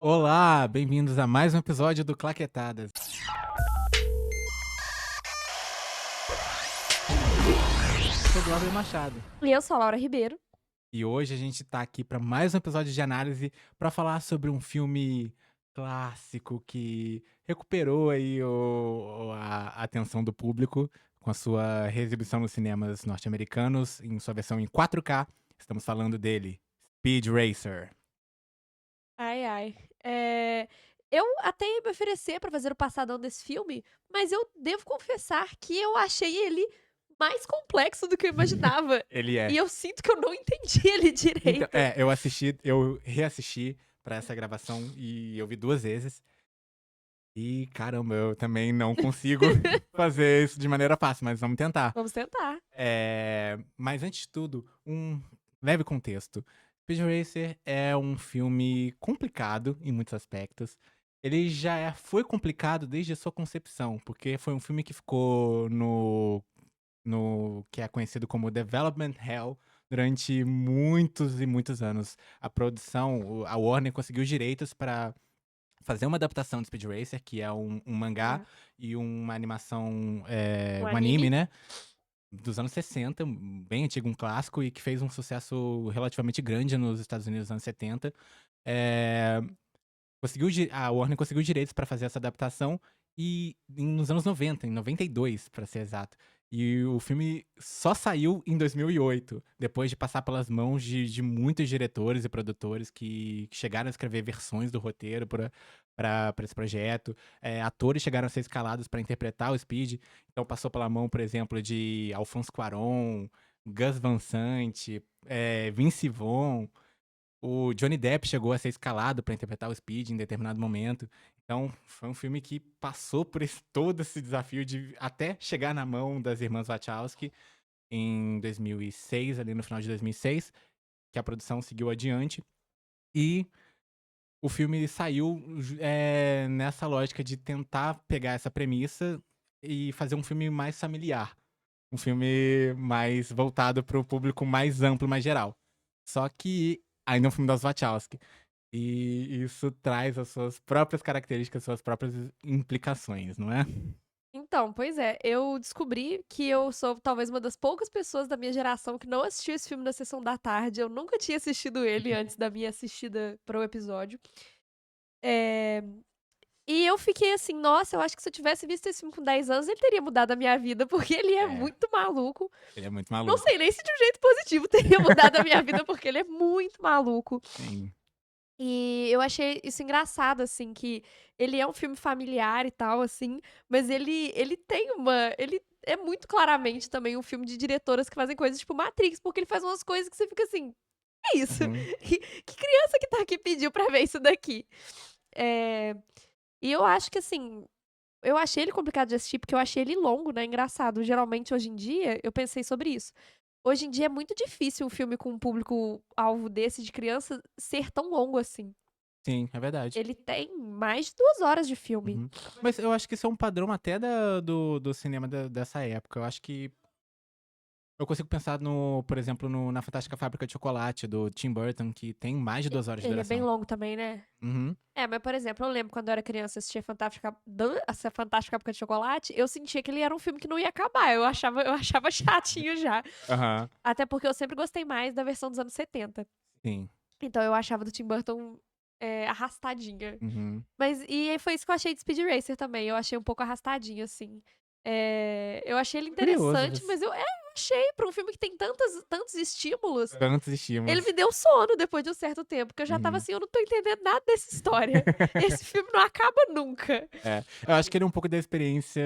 Olá, bem-vindos a mais um episódio do Claquetadas. Sou Glauber Machado E eu sou a Laura Ribeiro. e hoje a gente tá aqui para mais um episódio de análise para falar sobre um filme clássico que recuperou aí a atenção do público com a sua reexibição nos cinemas norte-americanos em sua versão em 4K. Estamos falando dele, Speed Racer. Ai, ai. Eu até ia me oferecer pra fazer o passadão desse filme, mas eu devo confessar que eu achei ele mais complexo do que eu imaginava. Ele E é. eu sinto que eu não entendi ele Então, direito. eu reassisti pra essa gravação e eu vi 2 vezes. E caramba, eu também não consigo fazer isso de maneira fácil, mas vamos tentar. Vamos tentar. Mas antes de tudo, um leve contexto. Speed Racer é um filme complicado em muitos aspectos. Ele foi complicado desde a sua concepção, porque foi um filme que ficou no que é conhecido como Development Hell durante muitos e muitos anos. A Warner conseguiu os direitos para fazer uma adaptação de Speed Racer, que é um mangá É. e uma animação, Um um anime, anime? né, dos anos 60, bem antigo, um clássico e que fez um sucesso relativamente grande nos Estados Unidos nos anos 70. Eh, a Warner conseguiu direitos pra fazer essa adaptação nos anos 90, em 92, pra ser exato. E o filme só saiu em 2008, depois de passar pelas mãos de muitos diretores e produtores que chegaram a escrever versões do roteiro pra esse projeto. Atores chegaram a ser escalados pra interpretar o Speed, então passou pela mão, por exemplo, de Alfonso Cuarón, Gus Van Sant, Vince Vaughn. O Johnny Depp chegou a ser escalado pra interpretar o Speed em determinado momento. Então, foi um filme que passou por todo esse desafio de até chegar na mão das irmãs Wachowski em 2006, ali no final de 2006, que a produção seguiu adiante. E o filme saiu nessa lógica de tentar pegar essa premissa e fazer um filme mais familiar. Um filme mais voltado para o público mais amplo, mais geral. Só que ainda é um filme das Wachowski. E isso traz as suas próprias características, suas próprias implicações, não é? Então, pois é, eu descobri que eu sou talvez uma das poucas pessoas da minha geração que não assistiu esse filme na sessão da tarde. Eu nunca tinha assistido ele antes da minha assistida para o episódio. Eh, E eu fiquei assim: "Nossa, eu acho que se eu tivesse visto esse filme com 10 anos, ele teria mudado a minha vida", porque ele é É, muito maluco. ele é muito Não maluco. sei nem se de um jeito positivo teria mudado a minha vida, porque ele é muito maluco. Sim. E eu achei isso engraçado, assim, que ele é um filme familiar e tal, assim, mas ele tem ele é muito claramente também um filme de diretoras que fazem coisas tipo Matrix, porque ele faz umas coisas que você fica assim: "Que isso? Uhum. Que criança que tá aqui pediu pra ver isso daqui?". Eh, e eu acho que assim, eu achei ele complicado de assistir, porque eu achei ele longo, né, engraçado, geralmente hoje em dia eu pensei sobre isso. Hoje em dia é muito difícil um filme com um público-alvo desse de criança ser tão longo assim. Sim, é verdade. Ele tem mais de 2 horas de filme. Uhum. Mas eu acho que isso é um padrão até do cinema dessa época. Eu acho que eu consigo pensar por exemplo, na Fantástica Fábrica de Chocolate, do Tim Burton, que tem mais de 2 horas de Ele é bem duração. longo também, né. Uhum. É, mas, por exemplo, eu lembro quando eu era criança, assistia essa Fantástica Fábrica de Chocolate, eu sentia que ele era um filme que não ia acabar, eu achava chatinho já. Aham. Até porque eu sempre gostei mais da versão dos anos 70. Sim. Então eu achava do Tim Burton, arrastadinha. Uhum. Mas e foi isso que eu achei de Speed Racer também, eu achei um pouco arrastadinho, assim. Eu achei ele Curioso interessante, mas eu achei pra um filme que tem tantos estímulos, tantos ele me estímulos. deu sono depois de um certo tempo, porque eu já estava Uhum. assim: "Eu não tô entendendo nada dessa história. Esse filme não acaba nunca". É, eu acho que ele é um pouco da experiência,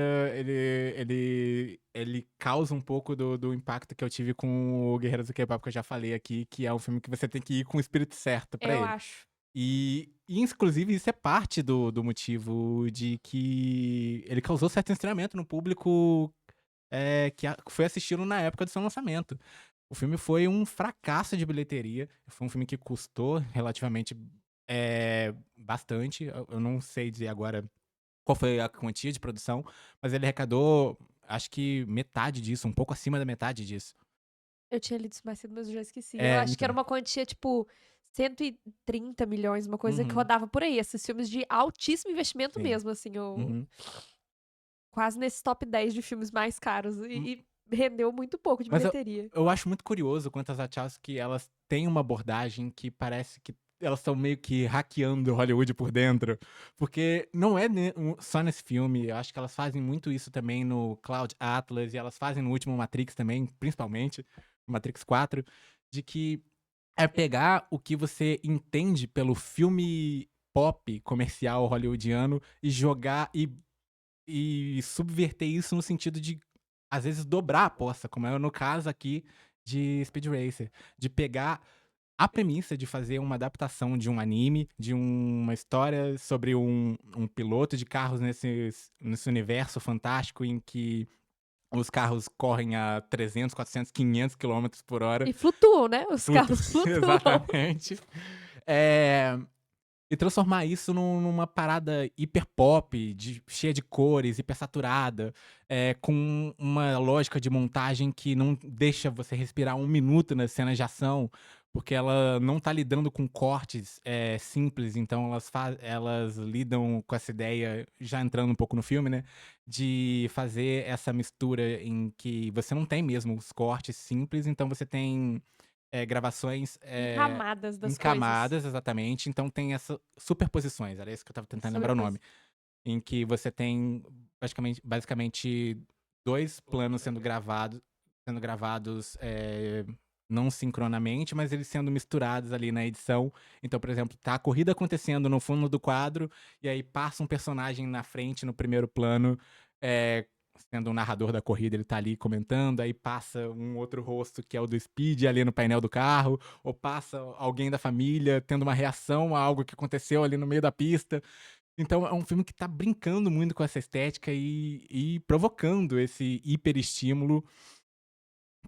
ele causa um pouco do impacto que eu tive com o Guerreiros do K-pop, que eu já falei aqui, que é um filme que você tem que ir com o espírito certo pra Eu ele. acho. E inclusive isso é parte do motivo de que ele causou certo estranhamento no público, que foi assisti-lo na época do seu lançamento. O filme foi um fracasso de bilheteria, foi um filme que custou relativamente, bastante, eu não sei dizer agora qual foi a quantia de produção, mas ele arrecadou, acho que metade disso, um pouco acima da metade disso. Eu tinha lido isso mais cedo, mas eu já esqueci. Eu É, acho que era então. uma quantia, tipo, 130 milhões, uma coisa que Uhum, rodava por aí, esses filmes de altíssimo investimento sim. mesmo, assim, o Uhum. quase nesse top 10 de filmes mais caros Hum, e rendeu muito pouco de mas bilheteria. eu acho muito curioso quanto as Wachowski, elas têm uma abordagem que parece que elas estão meio que hackeando Hollywood por dentro, porque não é só nesse filme, eu acho que elas fazem muito isso também no Cloud Atlas e elas fazem no último Matrix também, principalmente, Matrix 4, de que é pegar o que você entende pelo filme pop comercial hollywoodiano e jogar e subverter isso no sentido de, às vezes, dobrar a aposta, como é no caso aqui de Speed Racer, de pegar a premissa de fazer uma adaptação de um anime, de uma história sobre um piloto de carros nesse universo fantástico em que os carros correm a 300, 400, 500 quilômetros por hora. E flutuam, né, os Flutu carros flutuam. exatamente. Eh e transformar isso numa parada hiper pop, cheia de cores, hiper saturada, com uma lógica de montagem que não deixa você respirar um minuto nas cenas de ação, porque ela não tá lidando com cortes, simples, então elas lidam com essa ideia, já entrando um pouco no filme, né, de fazer essa mistura em que você não tem mesmo os cortes simples, então você tem gravações, Em camadas em das coisas. camadas, exatamente, então tem essa superposições, era isso que eu estava tentando lembrar o nome, Sobreposi em que você tem basicamente 2 planos sendo gravados, não sincronamente, mas eles sendo misturados ali na edição. Então, por exemplo, tá a corrida acontecendo no fundo do quadro, e aí passa um personagem na frente, no primeiro plano, eh, sendo um narrador da corrida, ele tá ali comentando, aí passa um outro rosto que é o do Speed ali no painel do carro, ou passa alguém da família tendo uma reação a algo que aconteceu ali no meio da pista. Então é um filme que tá brincando muito com essa estética e provocando esse hiperestímulo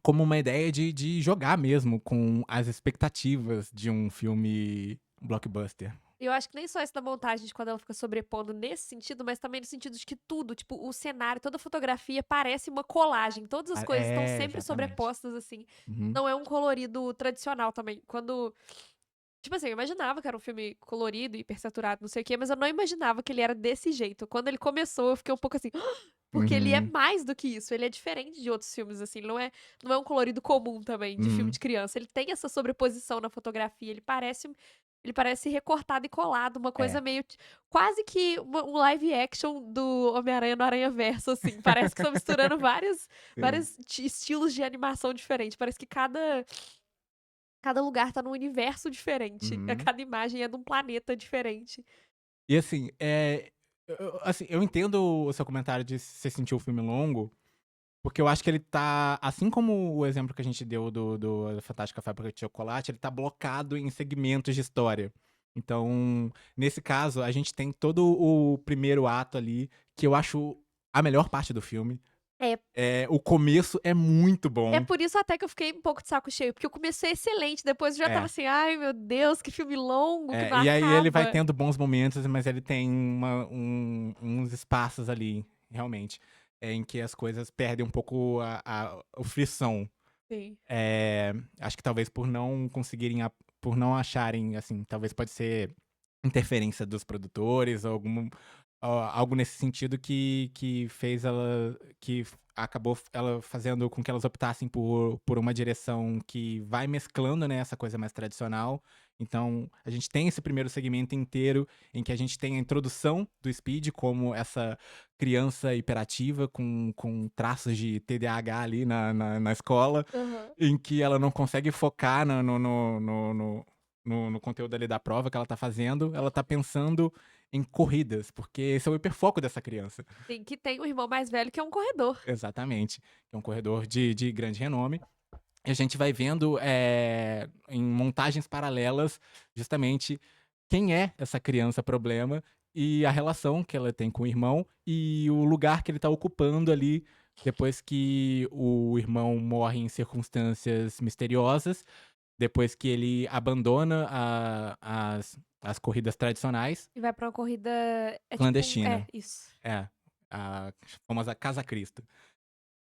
como uma ideia de jogar mesmo com as expectativas de um filme blockbuster. eu acho que nem só isso da montagem de quando ela fica sobrepondo nesse sentido, mas também no sentido de que tudo, tipo, o cenário, toda a fotografia parece uma colagem, todas as coisas estão sempre Exatamente. sobrepostas, assim. Uhum, Não é um colorido tradicional também. Quando tipo assim, eu imaginava que era um filme colorido, hipersaturado, não sei o quê, mas eu não imaginava que ele era desse jeito. Quando ele começou, eu fiquei um pouco assim, porque ele é uhum, mais do que isso, ele é diferente de outros filmes, assim, não é um colorido comum também, de filme uhum. de criança. Ele tem essa sobreposição na fotografia, ele parece recortado e colado, uma coisa É. meio quase que um live action do Homem-Aranha no Aranhaverso, assim. Parece que estão misturando vários, Sim. vários estilos de animação diferentes. Parece que cada lugar tá num universo diferente. Uhum. Cada imagem é de um planeta diferente. E assim, eu entendo o seu comentário de você sentir o filme longo, porque eu acho que ele tá, assim como o exemplo que a gente deu do Fantástica Fábrica de Chocolate, ele tá blocado em segmentos de história. Então, nesse caso, a gente tem todo o primeiro ato ali, que eu acho a melhor parte do filme. É, O começo é muito é bom. por isso até que eu fiquei um pouco de saco cheio, porque eu comecei excelente, depois eu já estava É. assim: "Ai meu Deus, que filme longo, que não E aí ele vai acaba". tendo bons momentos, mas ele tem uns espaços ali, realmente, em que as coisas perdem um pouco o frisson. Sim. Acho que talvez por não acharem, assim, talvez pode ser interferência dos produtores ou algo nesse sentido que fez ela que acabou ela fazendo com que elas optassem por uma direção que vai mesclando, né, essa coisa mais tradicional. Então, a gente tem esse primeiro segmento inteiro em que a gente tem a introdução do Speed como essa criança hiperativa com traços de TDAH ali na escola, Aham. em que ela não consegue focar no conteúdo ali da prova que ela tá fazendo, ela tá pensando em corridas, porque esse é o hiperfoco dessa criança. Sim, que tem um irmão mais velho que é um corredor. Exatamente. É um corredor de grande renome. E a gente vai vendo, em montagens paralelas, justamente quem é essa criança problema e a relação que ela tem com o irmão e o lugar que ele tá ocupando ali depois que o irmão morre em circunstâncias misteriosas, depois que ele abandona as corridas tradicionais, E vai pra uma corrida é tipo clandestina. isso. É, a famosa Casa Cristo.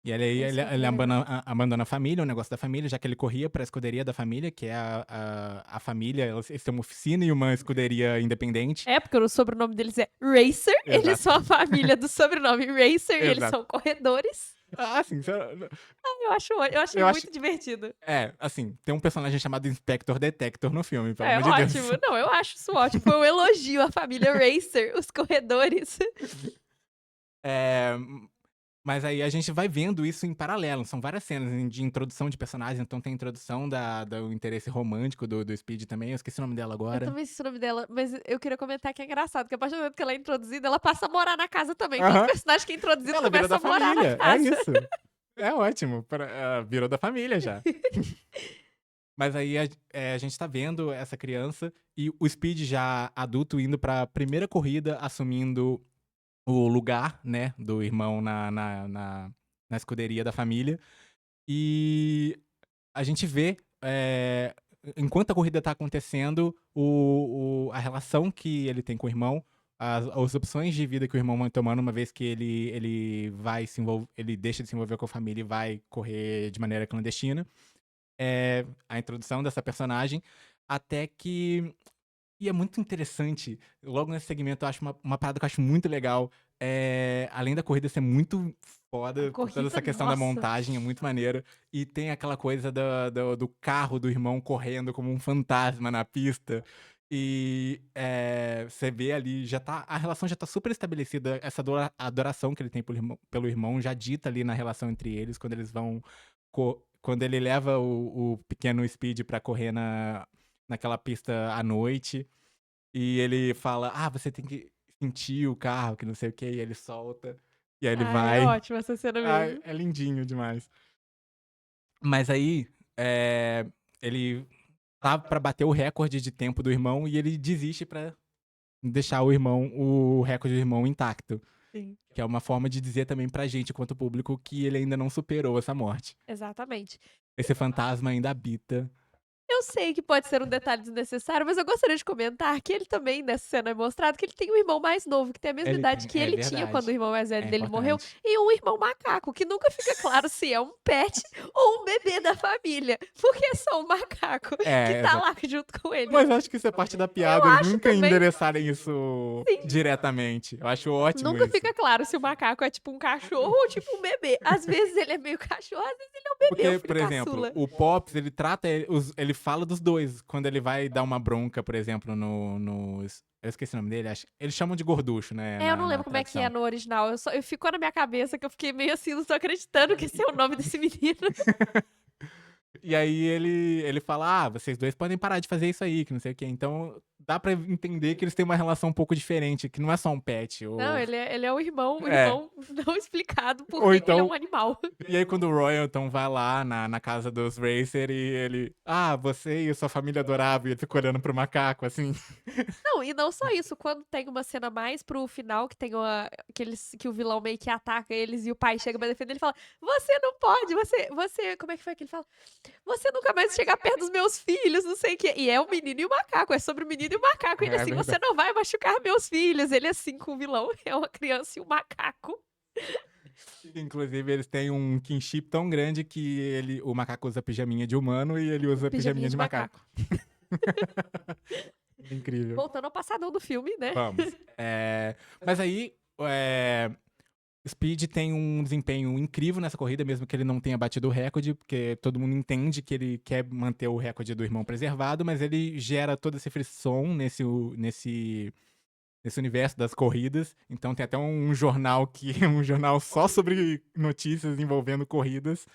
E aí É ele super legal. abandona a família, o negócio da família, já que ele corria pra escuderia da família, que é a família, eles têm uma oficina e uma escuderia independente. É, porque o sobrenome deles é Racer, eles Exato, são a família do sobrenome Racer e eles exato. são corredores. Ah, assim, Eu achei eu acho muito divertido. assim, tem um personagem chamado Inspector Detector no filme, pelo É amor de Deus. ótimo. Não, eu acho isso ótimo. Foi um elogio à família Racer, os corredores. Eh, mas aí a gente vai vendo isso em paralelo, são várias cenas de introdução de personagens, então tem a introdução do interesse romântico do Speed também, eu esqueci o nome dela Eu agora. também esqueci o nome dela, mas eu queria comentar que é engraçado, que a partir do momento que ela é introduzida, ela passa a morar na casa também. Todo Aham. personagem que é introduzido Ela vira começa da a morar na família, é casa. isso. É ótimo, virou da família já. Mas aí a gente tá vendo essa criança e o Speed já adulto indo pra primeira corrida, assumindo o lugar, né, do irmão na escuderia da família. E a gente vê, enquanto a corrida tá acontecendo, a relação que ele tem com o irmão, as opções de vida que o irmão vai tomando, uma vez que ele deixa de se envolver com a família e vai correr de maneira clandestina. A introdução dessa personagem, até que e é muito interessante, logo nesse segmento eu acho uma parada que eu acho muito legal, além da corrida ser muito A foda, toda corrida, essa questão da nossa. montagem é muito maneiro, e tem aquela coisa do carro do irmão correndo como um fantasma na pista, e, você vê ali, a relação já tá super estabelecida, essa adoração que ele tem pelo irmão já dita ali na relação entre eles, quando eles vão quando ele leva o pequeno Speed pra correr naquela pista à noite, e ele fala: "Ah, você tem que sentir o carro, que não sei o quê", e ele solta, e aí ele Ah, é vai. ótima essa cena Ai, mesmo. é lindinho demais. Mas aí, ele tá pra bater o recorde de tempo do irmão e ele desiste pra deixar o recorde do irmão intacto, Sim, que é uma forma de dizer também pra gente, quanto público, que ele ainda não superou essa morte. exatamente. Esse fantasma ainda habita. Eu sei que pode ser um detalhe desnecessário, mas eu gostaria de comentar que ele também, nessa cena, é mostrado que ele tem um irmão mais novo, que tem a mesma Ele idade tem que é ele tinha quando o verdade, irmão mais velho é dele morreu, importante. e um irmão macaco, que nunca fica claro se é um pet ou um bebê da família, porque é só um macaco que É, tá exato. lá junto com ele. Mas eu acho que isso é parte da Eu piada, eles acho nunca também, endereçarem isso sim. diretamente. Eu acho ótimo Nunca isso. fica claro se o macaco é tipo um cachorro ou tipo um bebê. Às vezes ele é meio cachorro, às vezes ele é um bebê, o Porque, filho por exemplo, caçula. o Pops, ele fala dos dois. Quando ele vai dar uma bronca, por exemplo, eu esqueci o nome dele, eles chamam de gorducho, né, É, eu não na lembro como é que é tradução. no original, ficou na minha cabeça que eu fiquei meio assim, não tô acreditando que esse é o nome desse menino. E aí ele fala: "Ah, vocês dois podem parar de fazer isso aí, que não sei o quê". Então, dá pra entender que eles têm uma relação um pouco diferente, que não é só um pet, Não, ou ele é o é, irmão não explicado por ou que que ele é um então animal. e aí quando o Royalton vai lá na casa dos Racer e ele: "Ah, você e a sua família adorável", e ele fica olhando pro macaco, assim. Não, e não só isso, quando tem uma cena mais pro final, que tem que o vilão meio que ataca eles e o pai chega pra defender, ele fala: "Você não pode, você" como é que foi que ele fala? "Você nunca mais chegar perto dos meus filhos, não sei o quê". E é o menino e o macaco, é sobre o menino e o macaco, e ele É assim: "Você verdade. não vai machucar meus filhos". Ele assim com o vilão, é uma criança e um macaco. Inclusive eles têm um kinship tão grande que o macaco usa pijaminha de humano e ele usa pijaminha Pijaminha de de macaco. macaco. Incrível. Voltando ao passadão do filme, né. Vamos. Mas aí, Speed tem um desempenho incrível nessa corrida, mesmo que ele não tenha batido o recorde, porque todo mundo entende que ele quer manter o recorde do irmão preservado, mas ele gera todo esse frisson nesse universo das corridas. Então tem até um jornal que é um jornal só sobre notícias envolvendo corridas,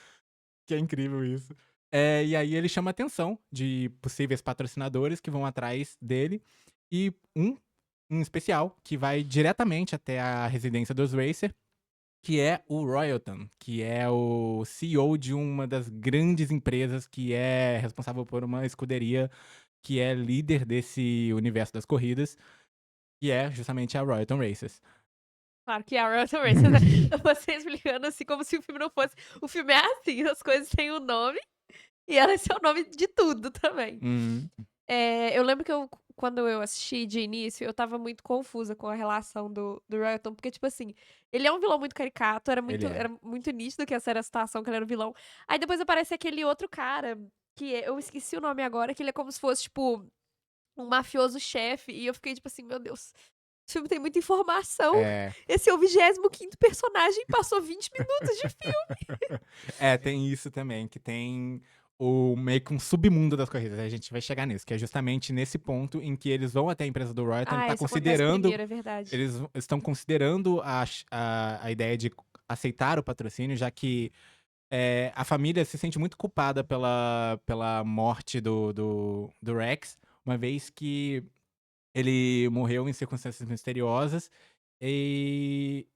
que é incrível isso. E aí ele chama a atenção de possíveis patrocinadores que vão atrás dele, e em especial, que vai diretamente até a residência dos Racer, que é o Royalton, que é o CEO de uma das grandes empresas que é responsável por uma escuderia que é líder desse universo das corridas, que é justamente a Royalton Racers. Claro que é a Royal Race, né. Você explicando assim como se o filme não fosse o filme é assim, as coisas têm um nome, e ela esse é o nome de tudo também. Uhum. Eu lembro que quando eu assisti de início, eu estava muito confusa com a relação do Royalton, porque, tipo assim, ele é um vilão muito caricato, Ele é. era muito nítido que essa era a situação, que ele era o vilão. Aí depois aparece aquele outro cara, eu esqueci o nome agora, que ele é como se fosse, tipo, um mafioso chefe, e eu fiquei tipo assim: "Meu Deus, esse filme tem muita informação, É. esse é o 25º personagem e passou 20 minutos de filme". É, tem isso também, que tem o meio que um submundo das corridas, a gente vai chegar nisso, que é justamente nesse ponto em que eles vão até a empresa do Royalton, ele Ah, tá isso acontece considerando primeiro, é verdade. eles estão considerando a ideia de aceitar o patrocínio, já que, a família se sente muito culpada pela morte do Rex, uma vez que ele morreu em circunstâncias misteriosas e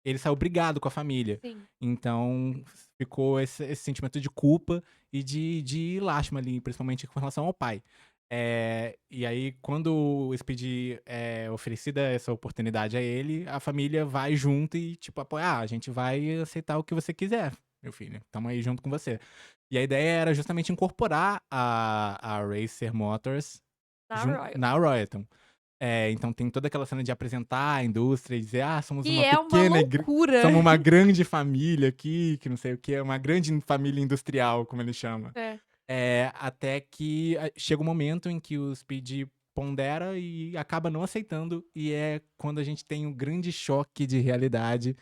ele saiu brigado com a família. Sim. Então ficou esse sentimento de culpa e de lástima ali, principalmente com relação ao pai. E aí quando o Speed é oferecida essa oportunidade a ele, a família vai junto e tipo apoia: "Ah, a gente vai aceitar o que você quiser, meu filho, estamos aí junto com você". E a ideia era justamente incorporar a Racer Motors Da na Royalton. Royalton. Então tem toda aquela cena de apresentar a indústria e dizer: "Ah, somos Que uma é uma pequena igre loucura. somos uma grande família aqui, que não sei o quê", uma grande família industrial, como ele chama. É. Até que chega um momento em que o Speed pondera e acaba não aceitando, e é quando a gente tem um grande choque de realidade,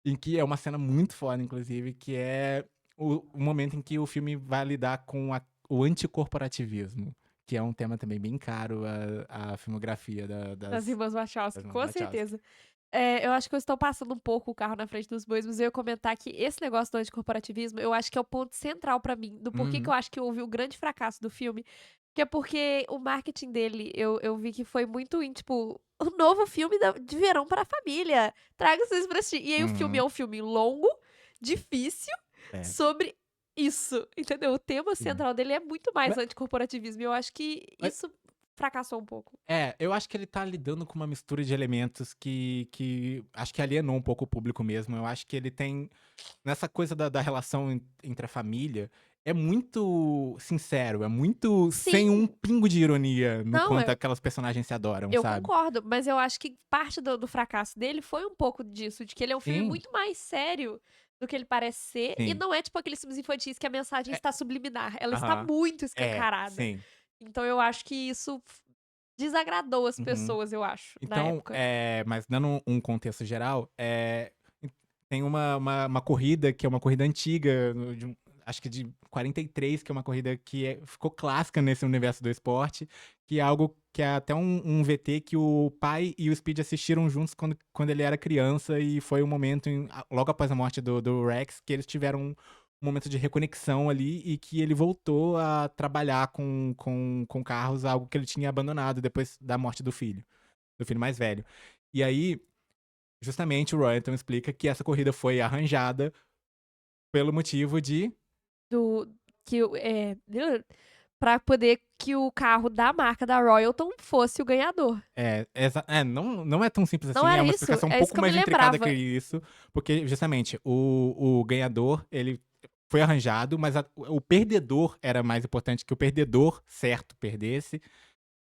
em que é uma cena muito foda inclusive, que é o momento em que o filme vai lidar com o anticorporativismo, que é um tema também bem caro à filmografia Das irmãs das Wachowski, irmãs com Wachowski. certeza. Eu acho que eu estou passando um pouco o carro na frente dos bois, mas eu ia comentar que esse negócio do anticorporativismo, eu acho que é o ponto central pra mim, do porquê que eu Uhum. acho que houve o grande fracasso do filme, que é porque o marketing dele, eu vi que foi muito em, tipo, o novo filme de verão para a família, traga vocês pra assistir. E aí o filme é Uhum. um filme longo, difícil, É, sobre isso, entendeu? O tema sim. central dele é muito mais Ma anticorporativismo, e eu acho que ma isso fracassou um pouco. eu acho que ele tá lidando com uma mistura de elementos que acho que alienou um pouco o público mesmo. Eu acho que ele tem nessa coisa da relação entre a família, é muito sincero, é muito sem um Sim, pingo de ironia no não, quanto aquelas personagens se adoram, eu sabe. concordo, mas eu acho que parte do fracasso dele foi um pouco disso, de que ele é um filme Sim, muito mais sério do que ele parece ser, e sim. não é tipo aqueles filmes infantis que a mensagem É está subliminar, ela está aham. muito É, escancarada. sim. Então eu acho que isso desagradou as Uhum. pessoas, eu acho, na Então, época. mas dando um contexto geral, tem uma corrida que é uma corrida antiga, acho que de 43, que é uma corrida que ficou clássica nesse universo do esporte, que é algo que é até um VT que o pai e o Speed assistiram juntos quando ele era criança, e foi um momento, logo após a morte do Rex, que eles tiveram um momento de reconexão ali e que ele voltou a trabalhar com carros, algo que ele tinha abandonado depois da morte do filho mais velho. E aí, justamente o Royalton explica que essa corrida foi arranjada pelo motivo de Do que pra poder que o carro da marca da Royalton fosse o ganhador. não é tão simples Não assim, é era uma isso? explicação um É isso pouco que eu me mais intricada que lembrava. isso, porque justamente o ganhador, ele foi arranjado, mas o perdedor era mais importante, que o perdedor certo perdesse,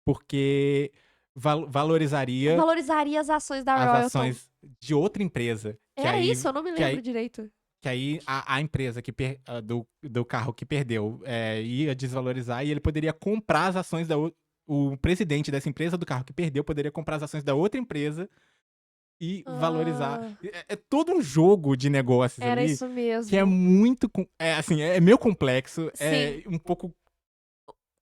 porque valorizaria Valorizaria as ações da as Royalton. ações de outra empresa, Era isso? Eu não me que lembro aí direito. Que aí a empresa do carro que perdeu, ia desvalorizar, e ele poderia comprar as ações o presidente dessa empresa do carro que perdeu poderia comprar as ações da outra empresa e valorizar. Ah, É todo um jogo de negócios era ali isso que é mesmo. muito assim, é meio complexo, Sim. é um pouco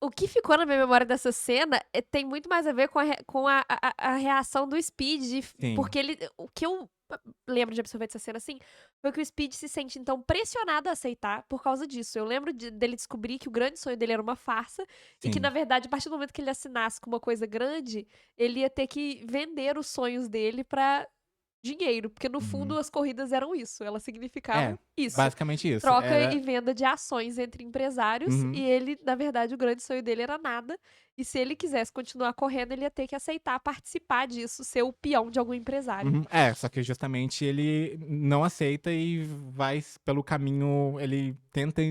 O que ficou na minha memória dessa cena, tem muito mais a ver com a reação do Speed, sim, porque o que eu lembro de absorver dessa cena, assim, foi que o Speed se sente, então, pressionado a aceitar por causa disso. Eu lembro dele descobrir que o grande sonho dele era uma farsa, e que, na sim. verdade, a partir do momento que ele assinasse com uma coisa grande, ele ia ter que vender os sonhos dele pra dinheiro, porque no fundo Uhum. as corridas eram isso, elas É, significavam isso. basicamente isso. Troca e Era venda de ações entre empresários, e uhum. ele, na verdade, o grande sonho dele era nada, e se ele quisesse continuar correndo, ele ia ter que aceitar participar disso, ser o peão de algum empresário. Uhum. Só que justamente ele não aceita e vai pelo caminho, ele tenta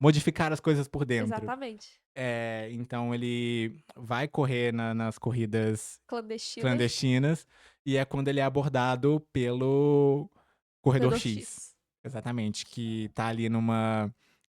modificar as coisas por dentro. Exatamente. Então ele vai correr nas corridas Clandestinas. clandestinas, e é quando ele é abordado pelo Corredor Corredor X. X. Exatamente, que tá ali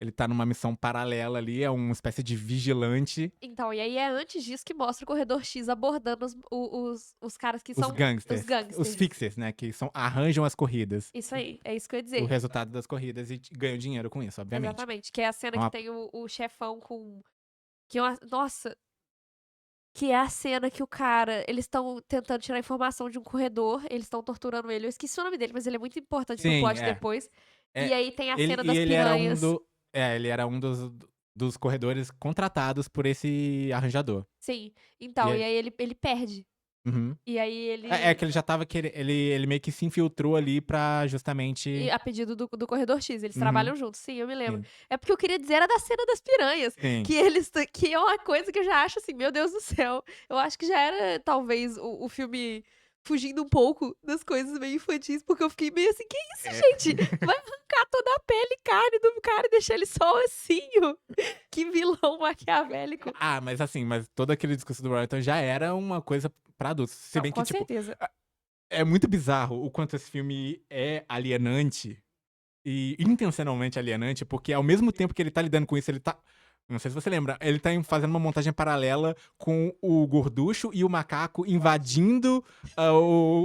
ele tá numa missão paralela ali, é uma espécie de vigilante, Então, e aí é antes disso que mostra o Corredor X abordando os caras que os são os gangsters, os gangsters. fixers, né, que arranjam as corridas, Isso aí, é isso que eu ia o dizer. resultado das corridas e ganham dinheiro com isso, obviamente. Exatamente. Que é a cena É que uma tem o chefão com. Nossa, que é a cena que o cara. Eles estão tentando tirar informação de um corredor, eles estão torturando ele. Eu esqueci o nome dele, mas ele é muito importante pro sim, plot depois. E É, aí tem a ele cena e das ele era um piranhas. do ele era um dos corredores contratados por esse arranjador. Sim. E Então, e ele aí ele perde. uhum. E aí É ele. que ele já estava ele meio que se infiltrou ali pra E justamente a pedido do Corredor X, eles uhum, trabalham juntos, sim, eu me lembro. sim, É porque eu queria dizer era da cena das piranhas, sim. que é uma coisa que eu já acho assim, meu Deus do céu. Eu acho que já era talvez o filme fugindo um pouco das coisas meio infantis, porque eu fiquei meio assim, que isso, É. gente? Vai arrancar toda a pele e carne do cara e deixar ele só o ossinho? Que vilão maquiavélico. Mas assim, todo aquele discurso do Royalton já era uma coisa pra adultos. Se Não, bem que, com tipo, certeza. é muito bizarro o quanto esse filme é alienante e intencionalmente alienante, porque ao mesmo tempo que ele tá lidando com isso, ele tá. Não sei se você lembra, ele tá fazendo uma montagem paralela com o gorducho e o macaco invadindo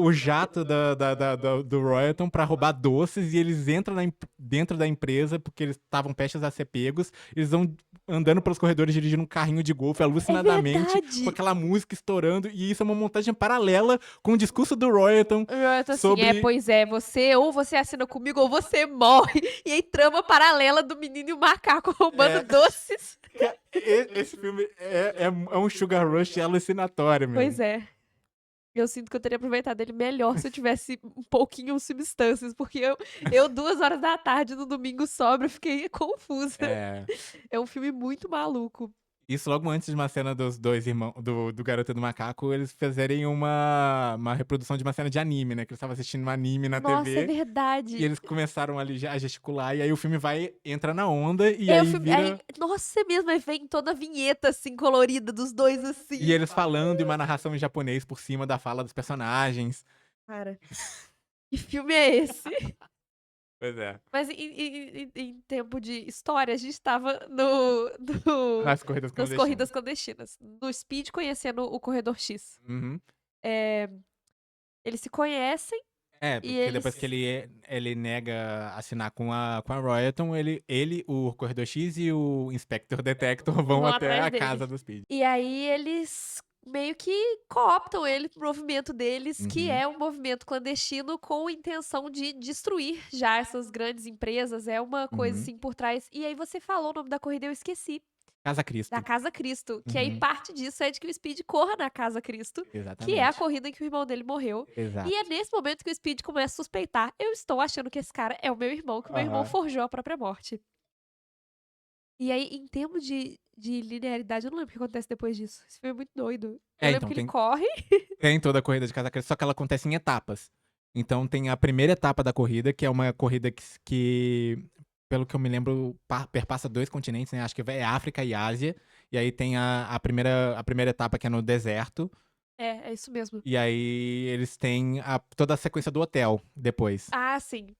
o jato do Royalton pra roubar doces, e eles entram dentro da empresa porque eles estavam prestes a ser pegos. Eles vão andando pelos corredores dirigindo um carrinho de golfe É alucinadamente, com verdade. aquela música estourando, e isso é uma montagem paralela com o discurso do Royalton Eu tô assim, sobre pois é, ou você assina comigo ou você morre. E aí, trama paralela do menino e o macaco roubando é, doces. esse filme é um sugar rush alucinatório Pois mesmo. é. Eu sinto que eu teria aproveitado ele melhor se eu tivesse um pouquinho substâncias, porque eu 2 horas da tarde no domingo sobra, fiquei confusa. É, É um filme muito maluco. isso logo antes de uma cena dos dois irmãos, do Garoto e do Macaco, eles fazerem uma reprodução de uma cena de anime, né? Que eles estavam assistindo um anime na Nossa, é TV, e verdade. eles começaram ali a gesticular, e aí o filme entra na onda, e É o aí filme. Aí, vira. nossa, é mesmo, aí vem toda a vinheta assim, colorida dos dois E assim. eles falando e uma narração em japonês por cima da fala dos personagens. Cara, que filme é esse? Pois é. Mas em tempo de história, a gente tava no Nas corridas nas clandestinas. corridas clandestinas. No Speed conhecendo o Corredor X. Uhum. Eles se conhecem e Porque depois que eles ele nega assinar com a Royalton, o Corredor X e o Inspector Detector vão vão até atrás a dele. casa do Speed. E aí eles meio que cooptam ele pro movimento deles, que Uhum. é um movimento clandestino com intenção de destruir já essas grandes empresas. É uma coisa Uhum. assim por trás. E aí você falou o nome da corrida, eu esqueci. Casa Da Cristo. Casa Cristo, que aí Uhum. parte disso é de que o Speed corra na Casa Cristo, que é a Exatamente. corrida em que o irmão dele morreu. E é Exato. nesse momento que o Speed começa a suspeitar: eu estou achando que esse cara é o meu irmão, que o meu irmão Aham. forjou a própria morte. E aí, em termos de linearidade, eu não lembro o que acontece depois disso. Esse filme é muito doido. Eu lembro Então, que ele tem, corre. tem toda a corrida de Casa Cristo, só que ela acontece em etapas. Então tem a primeira etapa da corrida, que é uma corrida que pelo que eu me lembro, perpassa 2 continentes, né? Acho que é África e Ásia. E aí tem a primeira etapa que é no deserto. É isso mesmo. E aí eles têm toda a sequência do hotel depois. Ah, sim.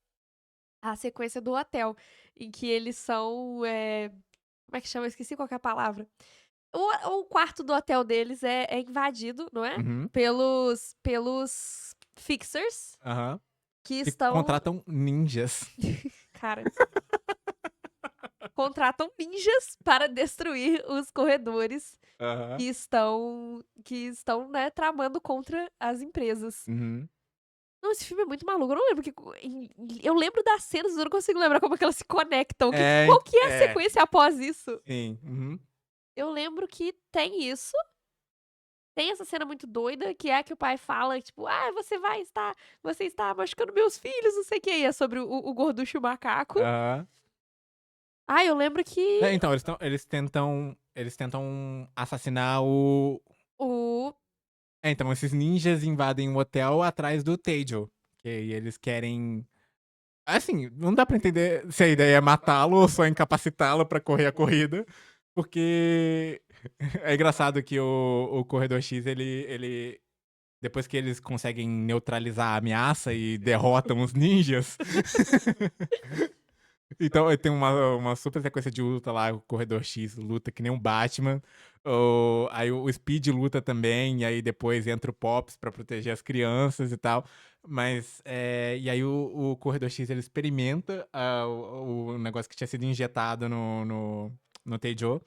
A sequência do hotel, em que eles são. Como é que chama? Eu esqueci qual que é a palavra. O quarto do hotel deles é invadido, não é? Uhum. Pelos fixers, Aham. que Que estão. contratam ninjas. Cara, contratam ninjas para destruir os corredores Aham. que estão, né, tramando contra as empresas. Uhum. Não, esse filme é muito maluco. Eu não lembro eu lembro das cenas, mas eu não consigo lembrar como é que elas se conectam. É, Qual que é a é. sequência após isso? Sim. Uhum. Eu lembro que tem isso. Tem essa cena muito doida, que é que o pai fala, tipo, você está machucando meus filhos, não sei o que. E é sobre o gorducho e o macaco. Aham. Eu lembro que Então, eles tentam assassinar o. o. Então, esses ninjas invadem o hotel atrás do Teijo. Que aí eles querem. Assim, não dá pra entender se a ideia é matá-lo ou só incapacitá-lo pra correr a corrida. Porque é engraçado que o Corredor X, depois que eles conseguem neutralizar a ameaça e derrotam os ninjas, então tem uma super sequência de luta lá, o Corredor X luta que nem um Batman, aí o Speed luta também, e aí depois entra o Pops pra proteger as crianças e tal. Mas, e aí o Corredor X ele experimenta o negócio que tinha sido injetado no Taejo,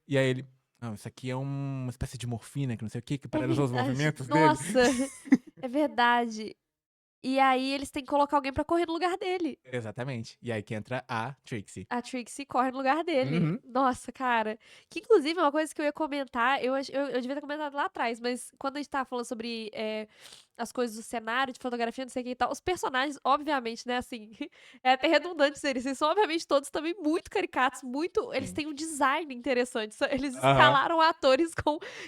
e aí ele, não, isso aqui é uma espécie de morfina, que não sei o que É paralisa os verdade. movimentos dele. Nossa, é verdade. E aí eles têm que colocar alguém pra correr no lugar dele. Exatamente. E aí que entra a Trixie. A Trixie corre no lugar dele. Uhum. Nossa, cara. Que inclusive é uma coisa que eu ia comentar, eu devia ter comentado lá atrás, mas quando a gente estava falando sobre as coisas do cenário, de fotografia, não sei o que e tal, os personagens, obviamente, né, assim, é até redundante dizer isso, eles são obviamente todos também muito caricatos, muito, eles Sim. têm um design interessante, eles Aham. escalaram atores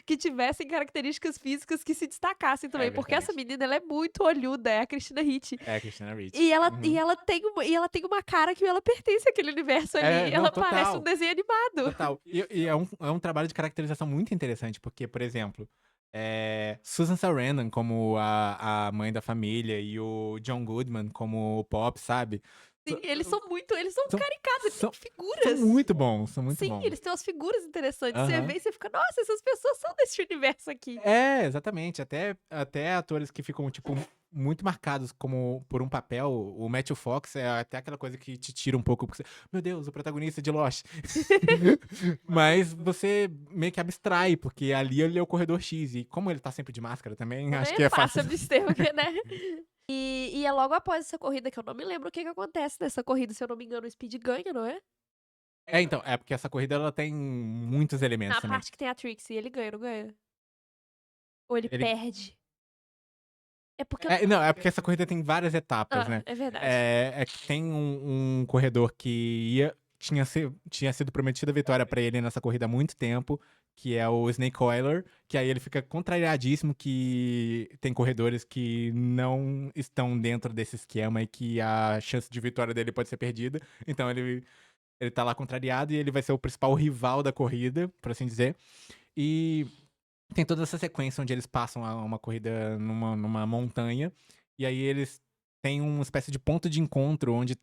que tivessem características físicas que se destacassem É também, porque essa verdade. menina, ela é muito olhuda, é a Christina Ricci. É a Christina E Ricci. ela e Uhum. ela tem uma cara que ela pertence àquele universo É, ali, não, ela parece um total, desenho animado. total. E é um trabalho de caracterização muito interessante, porque, por exemplo, Susan Sarandon como a mãe da família e o John Goodman como o Pop, sabe? Sim, S eles são São caricatos, eles têm são são figuras. muito bons, são muito Sim, bons. eles têm umas figuras interessantes, você Aham. vê e você fica: "Nossa, essas pessoas são desse universo aqui". É, exatamente. Até atores que ficam, tipo, muito marcados como por um papel. O Matthew Fox é até aquela coisa que te tira um pouco, porque você, meu Deus, o protagonista de Lost. Mas você meio que abstrai, porque ali ele é o corredor X. E como ele tá sempre de máscara também, acho É que é fácil fácil. abster, porque, né. E é logo após essa corrida que eu não me lembro o que que acontece nessa corrida, se eu não me engano o Speed ganha, não é? É, então, é porque essa corrida ela tem muitos elementos Na também. parte que tem a Trixie, ele ganha, não ganha? Ou ele Ele perde? É porque eu Não, é porque essa corrida tem várias etapas, né. é verdade. É que tem um corredor que tinha sido prometida a vitória pra ele nessa corrida há muito tempo, que é o Snake Oiler, que aí ele fica contrariadíssimo que tem corredores que não estão dentro desse esquema e que a chance de vitória dele pode ser perdida. Então ele tá lá contrariado e ele vai ser o principal rival da corrida, por assim dizer. E tem toda essa sequência onde eles passam uma corrida numa montanha, e aí eles têm uma espécie de ponto de encontro onde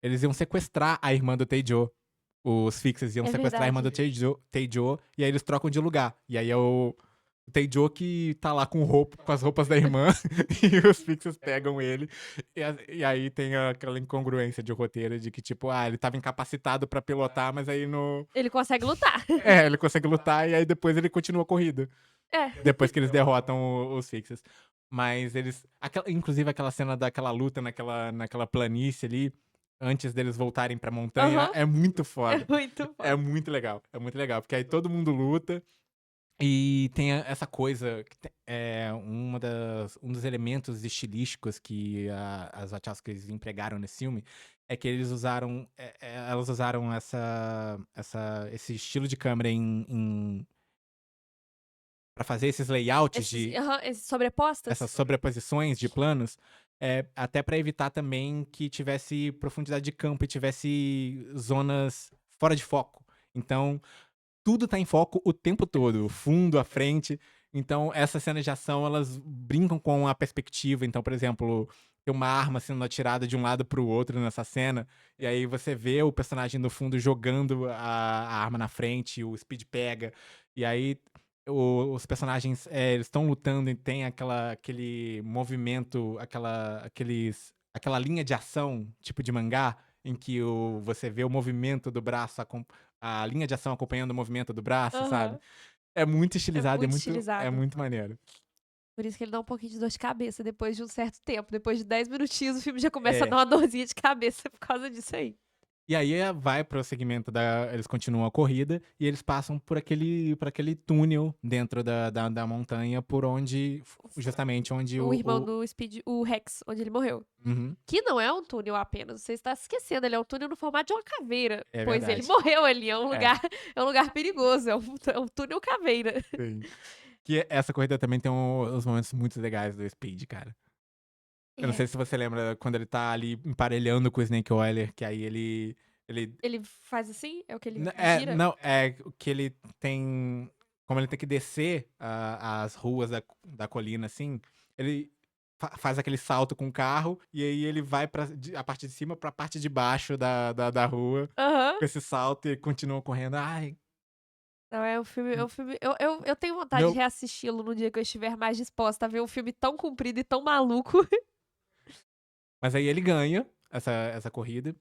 eles iam sequestrar a irmã do Taejo. Os Fixers iam É sequestrar a irmã do verdade. Taejo, e aí eles trocam de lugar. E aí é o Taejo que tá lá com as roupas da irmã, e os Fixers pegam ele. E aí tem aquela incongruência de roteiro de que, tipo, ele tava incapacitado pra pilotar, mas aí no Ele consegue lutar. ele consegue lutar e aí depois ele continua a corrida. É. Depois que eles derrotam os Fixers. Mas inclusive aquela cena daquela luta naquela planície ali, antes deles voltarem pra montanha, Aham. é muito É foda. muito É foda. muito legal, porque aí todo mundo luta e tem essa coisa, um dos elementos estilísticos que as Wachowskis empregaram nesse filme é que elas usaram esse estilo de câmera para fazer esses layouts Esses sobrepostas? essas sobreposições de planos, até para evitar também que tivesse profundidade de campo e tivesse zonas fora de foco. Então, tudo tá em foco o tempo todo, o fundo, a frente. Então, essas cenas de ação, elas brincam com a perspectiva. Então, por exemplo, tem uma arma sendo atirada de um lado para o outro nessa cena, e aí você vê o personagem no fundo jogando a arma na frente, o Speed pega, e aí os personagens eles estão lutando e tem aquele movimento, aquela linha de ação, tipo de mangá, em que você vê o movimento do braço a linha de ação acompanhando o movimento do braço, sabe. Aham. É muito É estilizado, muito é estilizado. muito maneiro. Por isso que ele dá um pouquinho de dor de cabeça depois de um certo tempo. Depois de 10 minutinhos, o filme já começa a É. dar uma dorzinha de cabeça por causa disso aí. E aí vai para o segmento eles continuam a corrida e eles passam por aquele túnel dentro da montanha por onde justamente onde O irmão o do Speed, o Rex, onde ele morreu. uhum, Que não é um túnel apenas, você está se esquecendo, ele é um túnel no formato de uma caveira, é pois ele verdade. morreu ali, é um É, lugar, é um lugar perigoso, é um túnel caveira. sim. Que essa corrida também tem uns momentos muito legais do Speed, cara. Eu não É. sei se você lembra quando ele tá ali emparelhando com o Snake Oiler, que aí Ele Ele faz assim? É o que ele É, gira? não, é que ele tem como ele tem que descer as ruas da colina, assim, ele faz aquele salto com o carro, e aí ele vai a parte de cima pra parte de baixo da rua, Aham. com esse salto e continua correndo. Ai, Não, é um filme eu tenho vontade de meu reassisti-lo no dia que eu estiver mais disposta a ver um filme tão comprido e tão maluco. mas aí ele ganha essa corrida,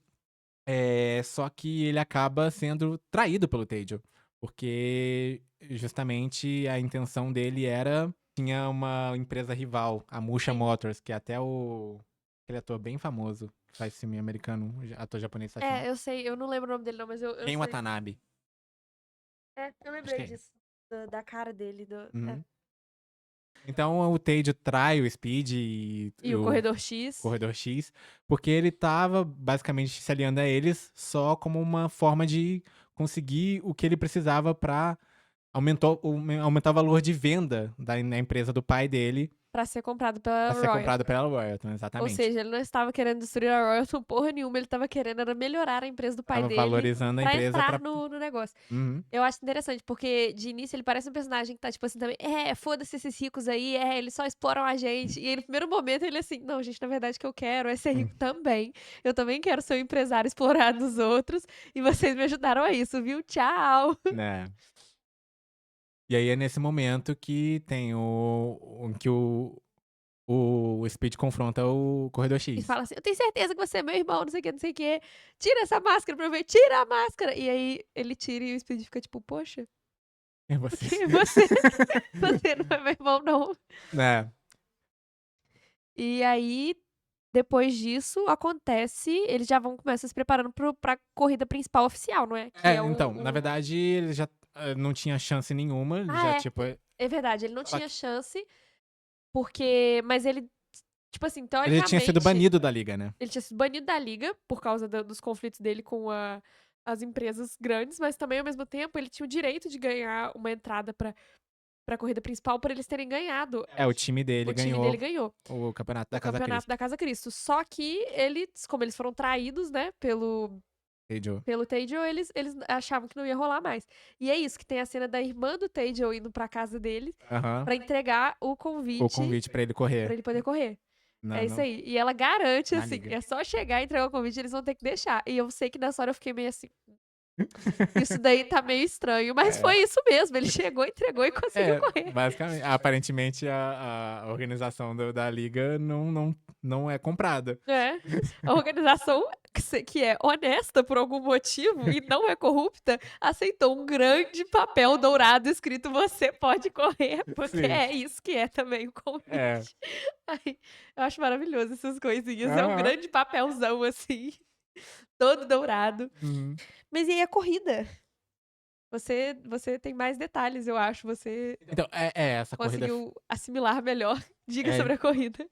só que ele acaba sendo traído pelo Tadio, porque justamente a intenção dele era tinha uma empresa rival, a Musha Sim. Motors, que é até aquele ator bem famoso, que faz filme americano, ator japonês faz filme. É, eu sei, eu não lembro o nome dele não, mas eu Ken sei. Watanabe, É, eu acho que lembrei é esse. disso. Da cara dele. É. Uhum. Então o Tadio trai o Speed e E o o Corredor X. Corredor X, porque ele estava basicamente se aliando a eles só como uma forma de conseguir o que ele precisava para aumentar o valor de venda da empresa do pai dele Pra ser comprado pela para ser comprado Royalton. pela Royalton, Ou exatamente. seja, ele não estava querendo destruir a Royalton porra nenhuma, ele estava querendo era melhorar a empresa do pai Tava dele valorizando a pra empresa entrar para. no negócio. Uhum. Eu acho interessante, porque de início ele parece um personagem que tá, tipo assim, também, foda-se esses ricos aí, eles só exploram a gente. E aí, no primeiro momento, ele assim, não, gente, na verdade, o que eu quero é ser rico também. Eu também quero ser um empresário explorado dos outros, e vocês me ajudaram a isso, viu? Tchau! Né. E aí é nesse momento que tem que o Speed confronta o Corredor E X. fala assim, eu tenho certeza que você é meu irmão, não sei o que, não sei o que. Tira essa máscara pra eu ver, tira a máscara! E aí, ele tira e o Speed fica tipo, poxa, É por vocês. que você, você não é meu irmão, não? Né. E aí, depois disso, acontece eles já vão começam se preparando pra corrida principal oficial, não é? Que é Então, na o verdade, ele já não tinha chance nenhuma, ele ah, já, é. tipo, É verdade, ele não só tinha que chance, porque mas ele, tipo assim, ele já tinha sido teoricamente, banido da liga, né. ele tinha sido banido da liga por causa dos conflitos dele com as empresas grandes, mas também, ao mesmo tempo, ele tinha o direito de ganhar uma entrada pra corrida principal por eles terem ganhado. O time dele O time dele ganhou ganhou o campeonato o da Casa campeonato Cristo. da Casa Cristo. Só que eles, como eles foram traídos, né, Entendeu? pelo Tadio, eles achavam que não ia rolar mais. E é isso, que tem a cena da irmã do Tadio indo pra casa dele Aham. pra entregar o O convite convite pra ele pra correr ele poder correr. na É isso no aí. E ela garante, na assim, liga. é só chegar e entregar o convite, eles vão ter que deixar. E eu sei que nessa hora eu fiquei meio assim, isso daí tá meio estranho, mas É. foi isso mesmo, ele chegou, entregou e conseguiu correr. Basicamente. Aparentemente a organização da liga não é comprada. É. A organização que é honesta por algum motivo e não é corrupta, aceitou um grande papel dourado escrito "Você pode correr", porque Sim. é isso que é também o É. convite. Ai, eu acho maravilhoso essas coisinhas, é um Aham. grande papelzão, assim, todo dourado. Uhum. Mas e aí a corrida? Você tem mais detalhes, eu acho, você Então, essa corrida conseguiu assimilar melhor. Diga é sobre a corrida.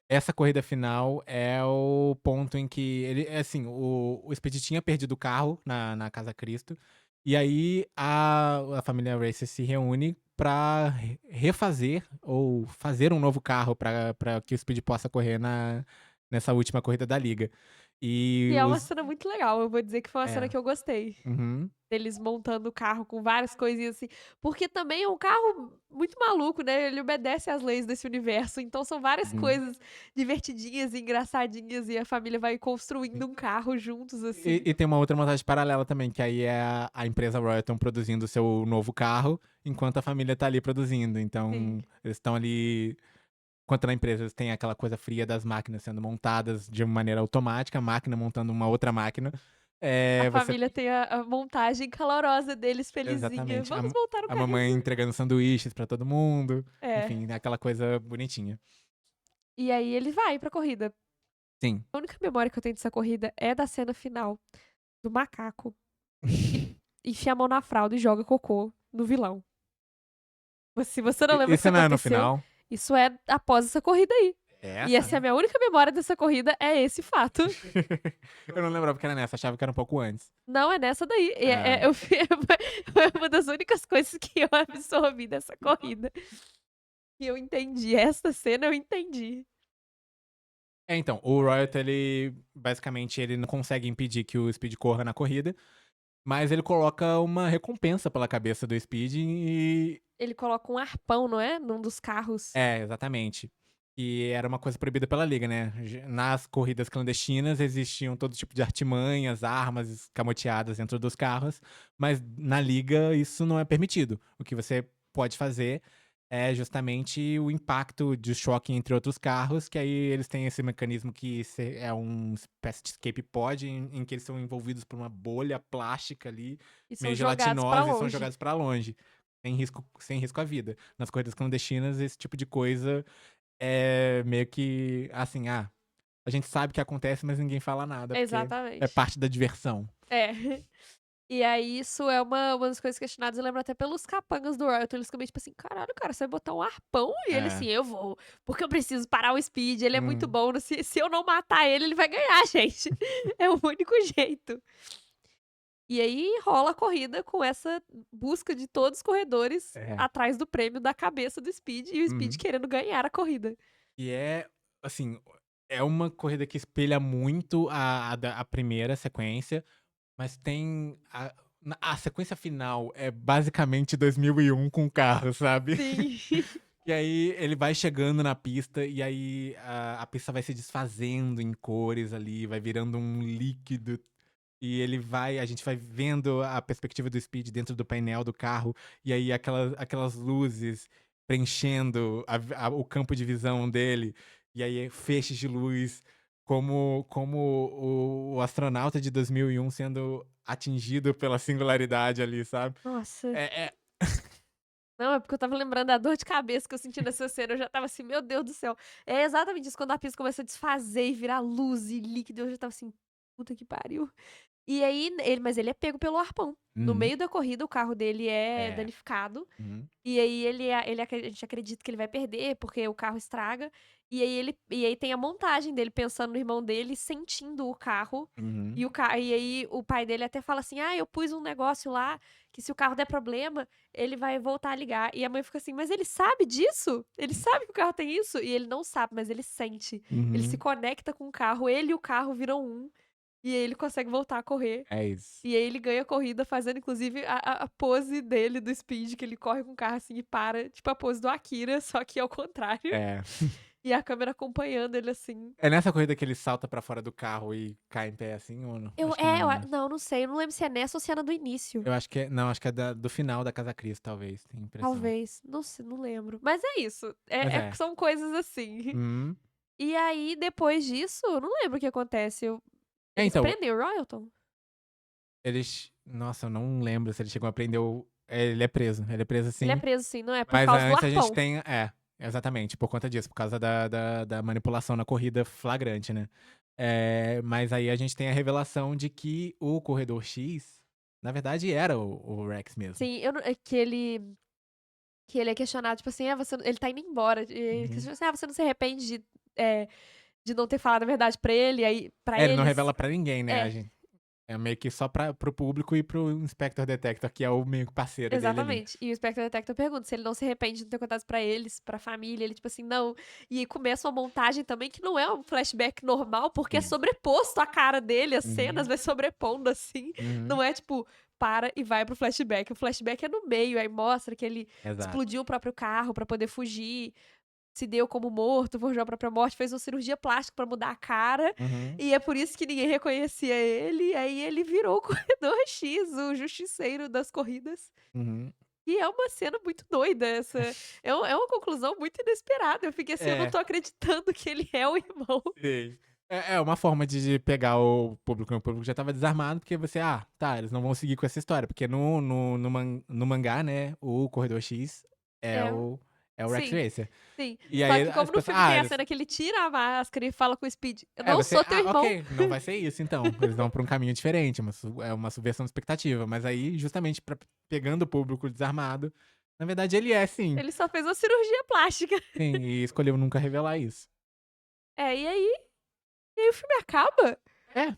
essa corrida final é o ponto em que ele assim, o Speed tinha perdido o carro na Casa Cristo, e aí a família Racer se reúne pra refazer ou fazer um novo carro pra que o Speed possa correr nessa última corrida da liga. E E é uma os cena muito legal, eu vou dizer que foi uma cena é. que eu gostei. Uhum. Deles montando o carro com várias coisinhas assim, porque também é um carro muito maluco, né, ele obedece às leis desse universo, então são várias Uhum. coisas divertidinhas e engraçadinhas e a família vai construindo um carro juntos, E assim. e tem uma outra montagem paralela também, que aí é a empresa Royalton produzindo o seu novo carro, enquanto a família tá ali produzindo. Sim. Então, eles estão ali enquanto na empresa eles têm aquela coisa fria das máquinas sendo montadas de maneira automática, a máquina montando uma outra máquina. A Você família tem a montagem calorosa deles, felizinha: exatamente. "Vamos montar um A mamãe carrinho". entregando sanduíches pra todo mundo, É. enfim, aquela coisa bonitinha. E aí ele vai pra corrida. Sim. A única memória que eu tenho dessa corrida é da cena final, do macaco que enfia a mão na fralda e joga cocô no vilão. Se você não lembra o que Isso não é no aconteceu, final? isso é após essa corrida aí. É E essa? essa é a minha única memória dessa corrida, é esse fato. Eu não lembrava que era nessa, achava que era um pouco antes. Não, é nessa daí. Ah. Eu foi uma das únicas coisas que eu absorvi dessa corrida. Que eu entendi. Essa cena eu entendi. Então, o Riot, ele basicamente ele não consegue impedir que o Speed corra na corrida, mas ele coloca uma recompensa pela cabeça do Speed e Ele coloca um arpão, não é? Num dos carros. é, exatamente. E era uma coisa proibida pela liga, né. Nas corridas clandestinas existiam todo tipo de artimanhas, armas escamoteadas dentro dos carros, mas na liga isso não é permitido. O que você pode fazer é justamente o impacto de choque entre outros carros, que aí eles têm esse mecanismo que é uma espécie de escape pod, em que eles são envolvidos por uma bolha plástica ali, E são meio jogados pra gelatinosa, e são longe. jogados pra longe, sem risco à vida. Nas corridas clandestinas, esse tipo de coisa é meio que assim, a gente sabe que acontece, mas ninguém fala nada, porque é Exatamente. parte da diversão. É. E aí isso é uma das coisas questionadas, eu lembro até pelos capangas do Riot, eles ficam meio tipo assim: "Caralho, cara, você vai botar um arpão?" E ele assim: É. "Eu vou, porque eu preciso parar o Speed, ele é muito Uhum. bom, se eu não matar ele, ele vai ganhar, gente. É o único jeito." E aí rola a corrida com essa busca de todos os corredores É. atrás do prêmio da cabeça do Speed, e o Speed Uhum. querendo ganhar a corrida. E é, assim, é uma corrida que espelha muito a primeira sequência, mas tem a sequência final é basicamente 2001 com o carro, sabe. Sim. E aí ele vai chegando na pista, e aí a pista vai se desfazendo em cores ali, vai virando um líquido. E a gente vai vendo a perspectiva do Speed dentro do painel do carro, e aí aquelas luzes preenchendo o campo de visão dele, e aí feixes de luz, como o astronauta de 2001 sendo atingido pela singularidade ali, sabe. Nossa. É Não, é porque eu estava lembrando da dor de cabeça que eu senti nessa cena, eu já estava assim: "Meu Deus do céu". É exatamente isso, quando a pista começa a desfazer e virar luz e líquido, eu já estava assim: "Puta que pariu". E aí mas ele é pego pelo arpão. No uhum. meio da corrida, o carro dele é É. danificado, Uhum. e aí a gente acredita que ele vai perder, porque o carro estraga, e aí tem a montagem dele pensando no irmão dele, sentindo o carro, Uhum. e aí o pai dele até fala assim: "Ah, eu pus um negócio lá, que se o carro der problema, ele vai voltar a ligar." E a mãe fica assim: "Mas ele sabe disso? Ele sabe que o carro tem isso?" E ele não sabe, mas ele sente. Ele se Uhum. conecta com o carro, ele e o carro viram um, e aí ele consegue voltar a correr. É isso. E aí ele ganha a corrida fazendo inclusive a pose dele do Speed, que ele corre com o carro, assim, e para, tipo a pose do Akira, só que ao contrário, É. e a câmera acompanhando ele, assim. É nessa corrida que ele salta pra fora do carro e cai em pé assim ou não? Eu Acho que é, eu não, a né? não, não sei, eu não lembro se é nessa ou se é na do início. Eu acho que é não, acho que é do final da Casa Cristo, talvez, tenho impressão. Talvez, não sei, não lembro. Mas é isso, Mas é. são coisas assim. Uhum. E aí depois disso, eu não lembro o que acontece, É, eles então, prendem o Royalton? nossa, eu não lembro se ele chegou a prender o ele é preso Ele é sim, preso sim, não é? Por mas causa do antes a gente arpão. tem exatamente, por conta disso, por causa da manipulação na corrida flagrante, né. Mas aí a gente tem a revelação de que o Corredor X, na verdade era o Rex mesmo. Sim, eu não que ele é questionado, tipo assim: "Ah, você", ele tá indo embora, e ele Uhum. questiona assim: "Ah, você não se arrepende eh, de não ter falado a verdade pra ele?" Aí pra É, ele não eles revela pra ninguém, né, é, é meio que só para o público e para o Inspector Detector, que é o meio que parceiro dele ali. exatamente. E o Spectre Detector pergunta se ele não se arrepende de não ter contado isso pra eles, pra família, ele tipo assim: "Não." E aí começa uma montagem também que não é um flashback normal, porque é Sim. sobreposto a cara dele, as cenas Uhum. vai sobrepondo, assim, Uhum. não é tipo, para e vai para o flashback, o flashback é no meio, aí mostra que ele Exato. explodiu o próprio carro pra poder fugir, se deu como morto, forjou a própria morte, fez uma cirurgia plástica pra mudar a cara, Uhum. e é por isso que ninguém reconhecia ele, e aí ele virou o Corredor X, o justiceiro das corridas. Uhum. E é uma cena muito doida essa, é uma conclusão muito inesperada, eu fiquei assim: "Eu não É, tô acreditando que ele é o irmão." sei. É uma forma de pegar o público, né, o público já estava desarmado, porque você: "Ah, tá, eles não vão seguir com essa história", porque no mangá, né, o Corredor X é É, o é o Rex sim, Racer. sim. E Só aí que as como no pessoas: filme "Ah, tem a eles". cena que ele tira a máscara e fala com o Speed: "Eu não Você: sou teu "Ah, irmão." ok, não vai ser isso então". Eles vão pra um caminho diferente, uma subversão de expectativa, mas aí justamente pra pegando o público desarmado, na verdade ele é sim. Ele só fez uma cirurgia plástica. Sim, e escolheu nunca revelar isso. É, e aí o filme acaba. É.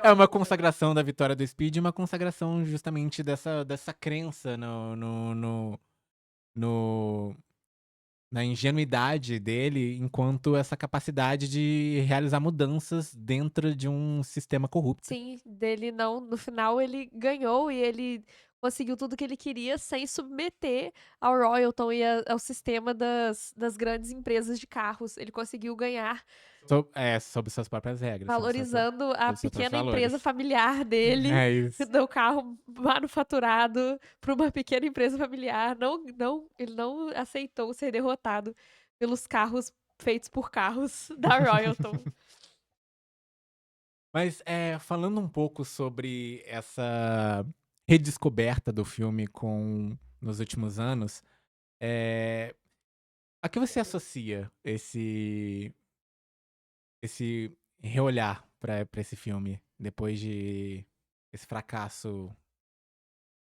É uma consagração da vitória do Speed e uma consagração justamente dessa crença no na ingenuidade dele, enquanto essa capacidade de realizar mudanças dentro de um sistema corrupto. Sim, dele não no final ele ganhou e ele conseguiu tudo que ele queria sem submeter ao royalton e ao sistema das grandes empresas de carros. Ele conseguiu ganhar Sob suas próprias regras, valorizando a sob seus próprios pequena empresa valores. familiar dele, É isso. do carro manufaturado para uma pequena empresa familiar. Ele não aceitou ser derrotado pelos carros feitos por carros da Royalton. Mas, falando um pouco sobre essa redescoberta do filme nos últimos anos, eh, a que você associa esse reolhar pra esse filme, depois de esse fracasso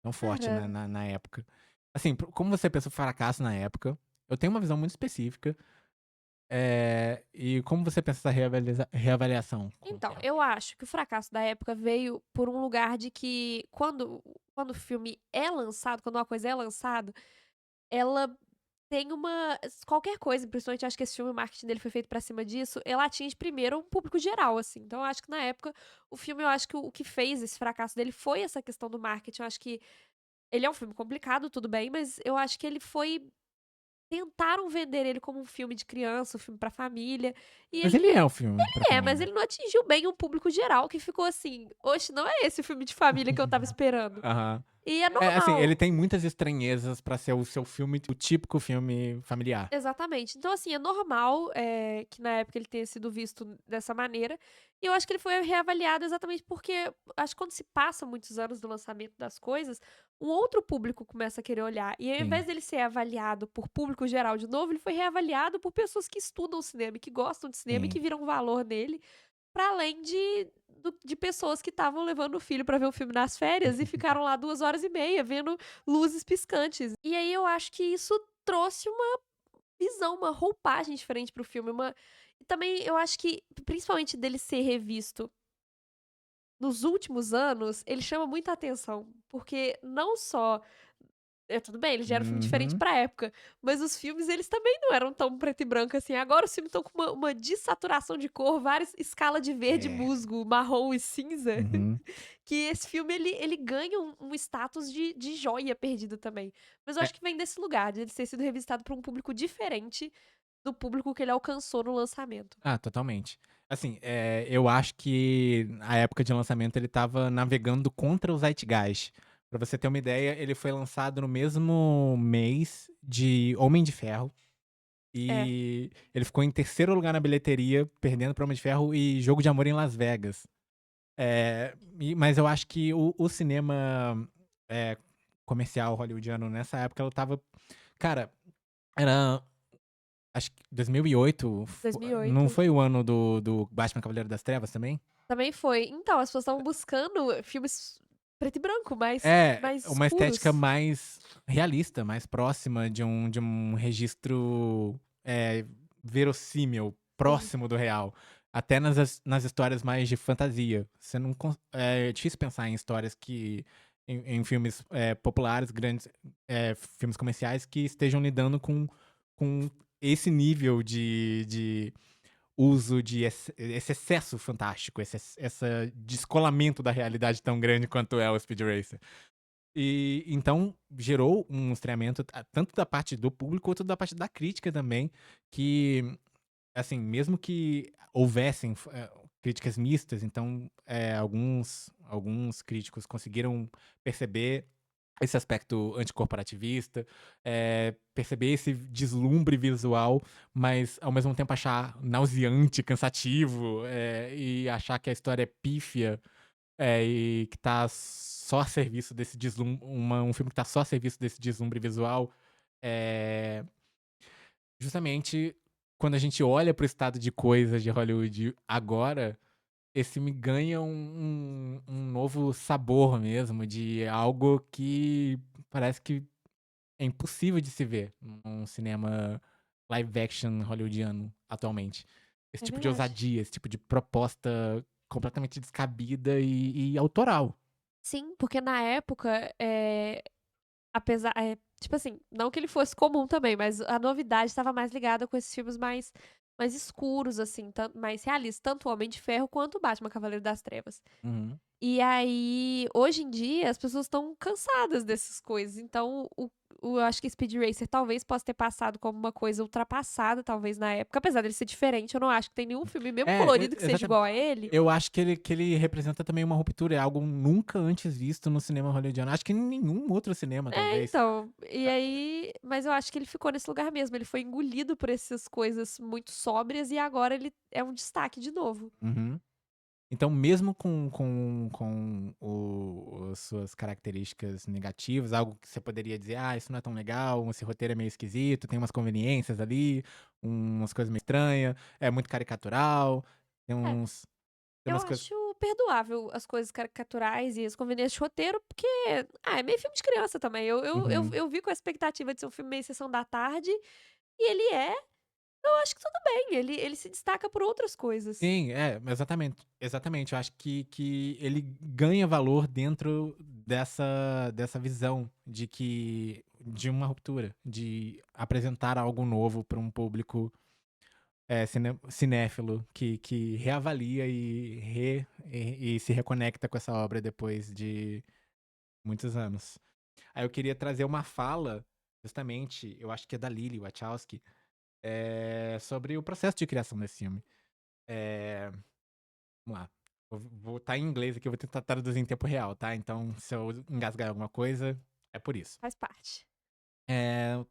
tão forte Cara, na época? Assim, como você pensa o fracasso na época? Eu tenho uma visão muito específica, e como você pensa essa reavaliação com o então, tempo? eu acho que o fracasso da época veio por um lugar de que quando o filme é lançado, quando uma coisa é lançada, ela tem uma qualquer coisa, principalmente acho que esse filme, o marketing dele foi feito pra cima disso, ela atinge primeiro um público geral, assim. Então eu acho que na época, o filme eu acho que o que fez esse fracasso dele foi essa questão do marketing. Eu acho que ele é um filme complicado, tudo bem, mas eu acho que ele foi tentaram vender ele como um filme de criança, um filme pra família, e Mas ele ele é um filme pra mas família. ele não atingiu bem o público geral que ficou assim: "Oxe, não é esse o filme de família que eu estava esperando". Aham. E é É, assim, ele normal. tem muitas estranhezas pra ser o seu filme, o típico filme familiar. Exatamente. Então, assim, é normal, que na época ele tenha sido visto dessa maneira, e eu acho que ele foi reavaliado exatamente porque acho que quando se passa muitos anos do lançamento das coisas, um outro público começa a querer olhar. E ao invés Sim, dele ser avaliado por público geral de novo, ele foi reavaliado por pessoas que estudam cinema, e que gostam de cinema e que sim. viram valor nele, para além de pessoas que estavam levando o filho para ver o filme nas férias e ficaram lá 2 horas e meia vendo luzes piscantes. E aí eu acho que isso trouxe visão, uma roupagem diferente para o filme, uma e também eu acho que, principalmente dele ser revisto nos últimos anos, ele chama muita atenção, porque não só tudo bem, ele já era um filme diferente Uhum. pra época, mas os filmes eles também não eram tão preto e branco assim, agora os filmes estão com uma dessaturação de cor, várias escala de verde, É. musgo, marrom e cinza, Uhum. que esse filme ele ganha um status de joia perdida também. Mas eu É. acho que vem desse lugar, de ele ter sido revisitado por um público diferente do público que ele alcançou no lançamento. Ah, totalmente. Assim, eu acho que a época de lançamento ele estava navegando contra o Zeitgeist. Pra você ter uma ideia, ele foi lançado no mesmo mês de Homem de Ferro, É, e ele ficou em terceiro lugar na bilheteria, perdendo pra Homem de Ferro e Jogo de Amor em Las Vegas. Mas eu acho que o cinema, eh, comercial hollywoodiano nessa época, ela estava, cara, era, acho que 2008 não 2008. foi o ano do Batman Cavaleiro das Trevas também? Também foi. Então, as pessoas estavam buscando filmes preto e branco, É, mais uma estética escuros. mais realista, mais próxima de um registro, verossímil, Sim. próximo do real. Até nas histórias mais de fantasia. Você não é difícil pensar em histórias que em filmes, populares, grandes, filmes comerciais que estejam lidando com esse nível de uso de esse excesso fantástico, essa descolamento da realidade tão grande quanto é o Speed Racer. E então gerou um estranhamento, tanto da parte do público quanto da parte da crítica também, que, assim, mesmo que houvessem críticas mistas, então, alguns críticos conseguiram perceber esse aspecto anticorporativista, perceber esse deslumbre visual, mas ao mesmo tempo achar nauseante, cansativo, e achar que a história é pífia, e que tá só a serviço desse um filme que tá só a serviço desse deslumbre visual. eh, Justamente quando a gente olha para o estado de coisas de Hollywood agora, esse filme ganha um novo sabor mesmo, de algo que parece que é impossível de se ver num cinema live action hollywoodiano atualmente. Esse É tipo de verdade. ousadia, esse tipo de proposta completamente descabida e autoral. Sim, porque na época, apesar tipo assim, não que ele fosse comum também, mas a novidade estava mais ligada com esses filmes mais escuros, assim, mais realistas, tanto o Homem de Ferro quanto o Batman Cavaleiro das Trevas. Uhum. E aí, hoje em dia, as pessoas estão cansadas dessas coisas, então eu acho que Speed Racer talvez possa ter passado como uma coisa ultrapassada, talvez, na época, apesar dele ser diferente, eu não acho que tem nenhum filme, mesmo colorido, que seja igual a ele. Eu acho que ele representa também uma ruptura, é algo nunca antes visto no cinema hollywoodiano. Acho que em nenhum outro cinema, É, talvez. então, e aí mas eu acho que ele ficou nesse lugar mesmo, ele foi engolido por essas coisas muito sóbrias e agora ele é um destaque de novo. Uhum. Então, mesmo com as suas características negativas, algo que você poderia dizer: "Ah, isso não é tão legal, esse roteiro é meio esquisito, tem umas conveniências ali, umas coisas meio estranhas, é muito caricatural, tem É. uns tem Eu umas coisas". acho perdoável as coisas caricaturais e as conveniências de roteiro, porque, é meio filme de criança também. Uhum. Eu vi com a expectativa de ser um filme meio sessão da tarde, e ele é, eu acho que tudo bem, ele se destaca por outras coisas. Sim, exatamente, exatamente. Eu acho que ele ganha valor dentro dessa visão de uma ruptura, de apresentar algo novo para um público, cinéfilo que reavalia e se reconecta com essa obra depois de muitos anos. Aí eu queria trazer uma fala, justamente, eu acho que é da Lily Wachowski, sobre o processo de criação desse filme. Eh Vamos lá. Vou estar em inglês aqui, eu vou tentar traduzir em tempo real, tá? Então, se eu engasgar em alguma coisa, é por isso. Faz parte.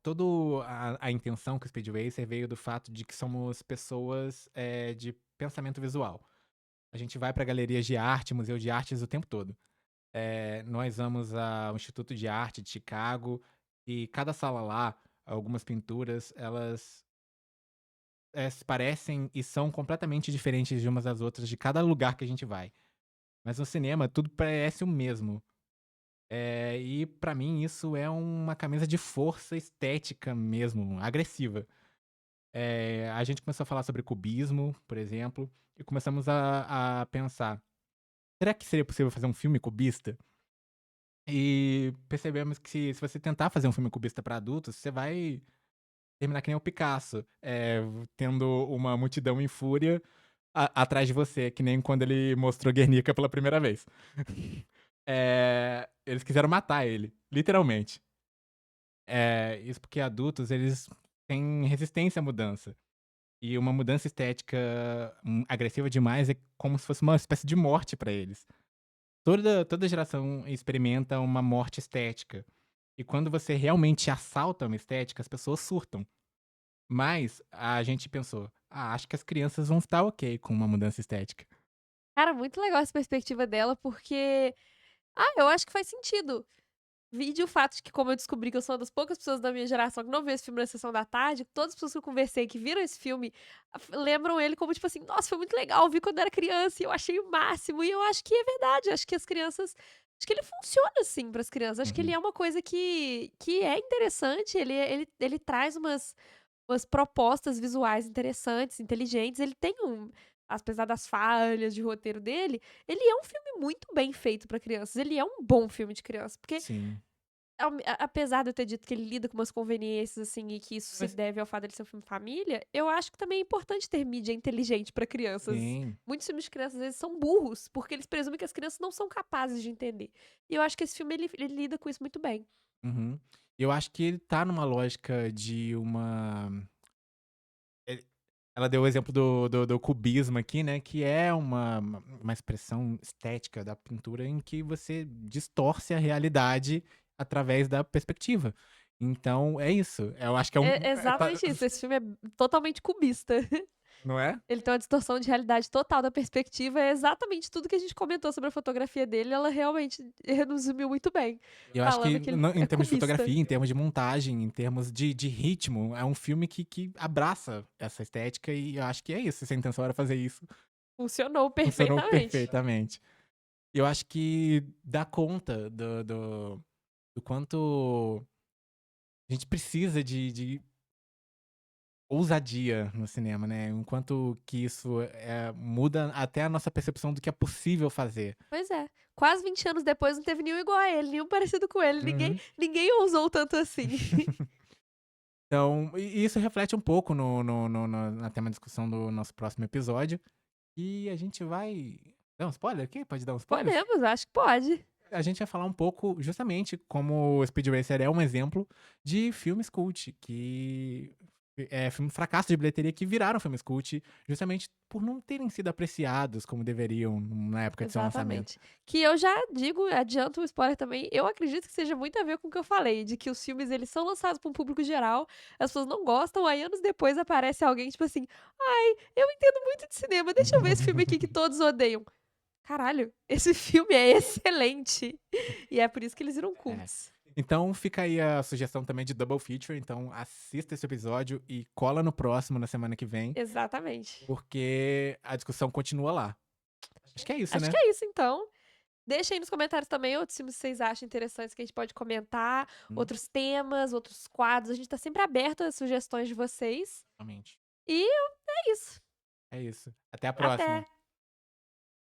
Todo a intenção com o Speed Racer veio do fato de que somos pessoas, de pensamento visual. A gente vai para galerias de arte, museu de artes o tempo todo. Nós vamos ao Instituto de Arte de Chicago e cada sala lá, algumas pinturas, elas, se parecem e são completamente diferentes de umas das outras de cada lugar que a gente vai. Mas no cinema tudo parece o mesmo. E pra mim isso é uma camisa de força estética mesmo, agressiva. A gente começou a falar sobre cubismo, por exemplo, e começamos a pensar: "Será que seria possível fazer um filme cubista?" E percebemos que se você tentar fazer um filme cubista pra adultos, você vai terminar que nem o Picasso, tendo uma multidão em fúria atrás de você, que nem quando ele mostrou Guernica pela primeira vez. Eles quiseram matar ele, literalmente. Isso porque adultos, eles têm resistência à mudança. E uma mudança estética, agressiva demais é como se fosse uma espécie de morte pra eles. Toda geração experimenta uma morte estética. E quando você realmente assalta uma estética, as pessoas surtam. Mas a gente pensou: "Ah, acho que as crianças vão estar ok com uma mudança estética". Cara, muito legal essa perspectiva dela, porque, eu acho que faz sentido. Vide o fato de que, como eu descobri que eu sou uma das poucas pessoas da minha geração que não vê esse filme na sessão da tarde, todas as pessoas que eu conversei que viram esse filme, lembram ele como tipo assim: "Nossa, foi muito legal, vi quando era criança e eu achei o máximo", e eu acho que é verdade, acho que as crianças, acho que ele funciona assim para as crianças, acho que ele Uhum. é uma coisa que é interessante, ele traz umas propostas visuais interessantes, inteligentes, ele tem apesar das falhas de roteiro dele, ele é um filme muito bem feito para crianças, ele é um bom filme de criança, porque Sim. apesar de eu ter dito que ele lida com umas conveniências, assim, e que isso se Mas deve ao fato dele ser um filme família, eu acho que também é importante ter mídia inteligente pra crianças. sim. Muitos filmes de crianças, às vezes, são burros, porque eles presumem que as crianças não são capazes de entender. E eu acho que esse filme, ele lida com isso muito bem. Uhum. Eu acho que ele tá numa lógica de uma ele ela deu o exemplo do cubismo aqui, né, que é uma expressão estética da pintura em que você distorce a realidade através da perspectiva. Então é isso, eu acho que é É tá exatamente isso, esse filme é totalmente cubista. não é? Ele tem uma distorção de realidade total da perspectiva, é exatamente tudo que a gente comentou sobre a fotografia dele, ela realmente resumiu muito bem, Eu acho que falando que ele em é termos de cubista. fotografia, em termos de montagem, em termos de ritmo, é um filme que abraça essa estética e eu acho que é isso, se a intenção era fazer isso, Funcionou funcionou perfeitamente. perfeitamente. Eu acho que dá conta do quanto a gente precisa de ousadia no cinema, né, enquanto que isso, muda até a nossa percepção do que é possível fazer. Pois é. Quase 20 anos depois não teve nenhum igual a ele, nenhum parecido com ele, ninguém Uhum. ninguém ousou tanto assim. Então, e isso reflete um pouco na tema de discussão do nosso próximo episódio, e a gente vai dar um spoiler aqui? Pode dar um spoiler? Podemos, acho que pode. A gente vai falar um pouco, justamente, como o Speed Racer é um exemplo de filmes cult, que filme fracasso de bilheteria que viraram filmes cult, justamente por não terem sido apreciados como deveriam na época de seu lançamento. Exatamente. Que eu já digo, adianto o spoiler também, eu acredito que seja muito a ver com o que eu falei, de que os filmes eles são lançados para um público geral, as pessoas não gostam, aí anos depois aparece alguém tipo assim: "Ai, eu entendo muito de cinema, deixa eu ver esse filme aqui que todos odeiam". Caralho, esse filme é excelente. E é por isso que eles viram É. cults. Então fica aí a sugestão também de double feature, então assista esse episódio e cola no próximo na semana que vem, Exatamente. porque a discussão continua lá. Acho que é isso, Acho que né? é isso então. Deixa aí nos comentários também outros filmes que vocês acham interessantes que a gente pode comentar, Hum, outros temas, outros quadros. A gente tá sempre aberto às sugestões de vocês. Realmente. E é isso. É isso. Até a Até. próxima.